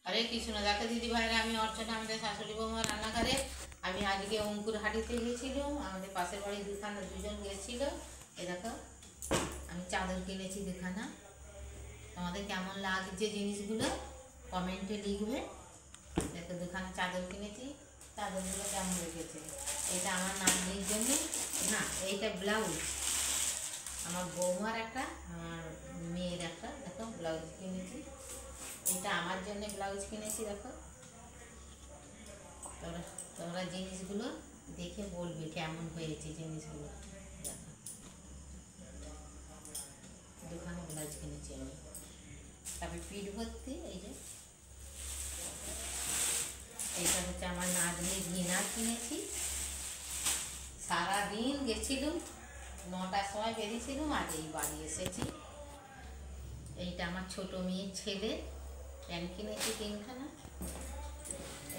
हरे कृष्ण देखो दीदी भाईरा আমি অর্চনা আমাদের শাশুড়ি বৌমা রান্নাঘরে আমি আজকে অঙ্কুর হাটিতে গিয়েছিলাম আমাদের পাশের বাড়ি দুখানা দুজন গিয়েছিল এই দেখো আমি চাদর কিনেছি দুখানা তোমাদের কেমন লাগছে জিনিসগুলো কমেন্টে লিখবে দেখো দুখানা চাদর কিনেছি চাদরগুলো কেমন লেগেছে এটা আমার নাতনির জন্য না এইটা ব্লাউজ আমার বৌমার একটা আমার মেয়ের একটা দেখো ব্লাউজ কিনেছি এটা আমার জন্য ব্লাউজ কিনেছি দেখো তোমরা জিনিসগুলো দেখে বলবে কেমন হয়েছে জিনিসগুলো দেখো দোকানে ব্লাউজ কিনেছি আমি তারপরে পিঠ ভর্তি এই যে এইটা হচ্ছে আমার নাতনির ডিনার কিনেছি সারাদিন গেছিলাম 9টার সময় বেরিয়েছিলাম আর এই বাড়ি এসেছি এইটা আমার ছোট মেয়ের ছেলে প্যান্ট কিনেছি তিনখানা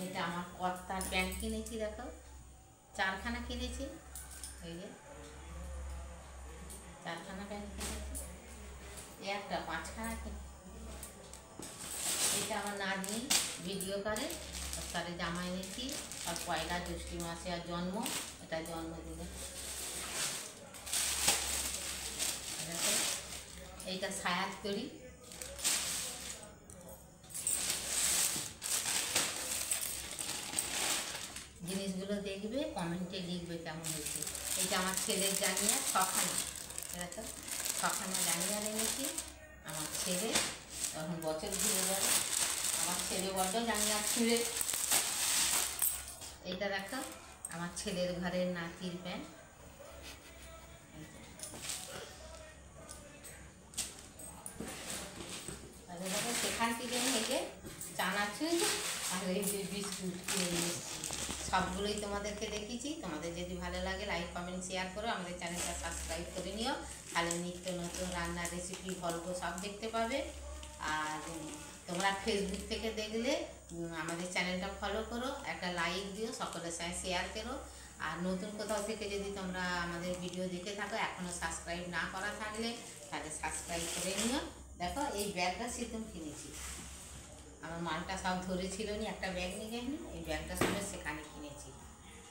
এইটা আমার কর্তার প্যান্ট কিনেছি দেখো চারখানা কিনেছি এই যে চারখানা প্যান্ট কিনেছি এই একটা পাঁচখানা কিনেছি এইটা আমার নাতনি ভিডিও করে তারে জামা এনেছি আর পয়লা জ্যৈষ্ঠী মাসে আর জন্ম এটা জন্মদিনে দেখো এইটা সায়াত করি জিনিসগুলো দেখবে কমেন্টে লিখবে কেমন হয়েছে এইটা আমার ছেলের জাঙ্গিয়া ছখানা দেখো ছখানা জাঙ্গিয়া এনেছি আমার ছেলে তখন বছর ঘুরে যাবে আমার ছেলে বড্ড জাঙ্গিয়া ছিঁড়ে এইটা দেখো আমার ছেলের ঘরের নাতির প্যান্ট দেখো সেখান থেকে থেকে চানাচুর আর এই যে বিস্কুট কিনে এসেছি সবগুলোই তোমাদেরকে দেখিয়েছি তোমাদের যদি ভালো লাগে লাইক কমেন্ট শেয়ার করো আমাদের চ্যানেলটা সাবস্ক্রাইব করে নিও তাহলে নিত্য নতুন রান্নার রেসিপি গল্প সব দেখতে পাবে আর তোমরা ফেসবুক থেকে দেখলে আমাদের চ্যানেলটা ফলো করো একটা লাইক দিও সকলের সাথে শেয়ার করো আর নতুন কোথাও থেকে যদি তোমরা আমাদের ভিডিও দেখে থাকো এখনও সাবস্ক্রাইব না করা থাকলে তাহলে সাবস্ক্রাইব করে নিও দেখো এই ব্যাগটা সেরকম কিনেছি আমার মালটা সব ধরেছিল নি একটা ব্যাগ নিয়ে গেছি এই ব্যাগটা সঙ্গে সেখানে কিনেছি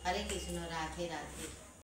হরে কৃষ্ণ রাধে রাধে।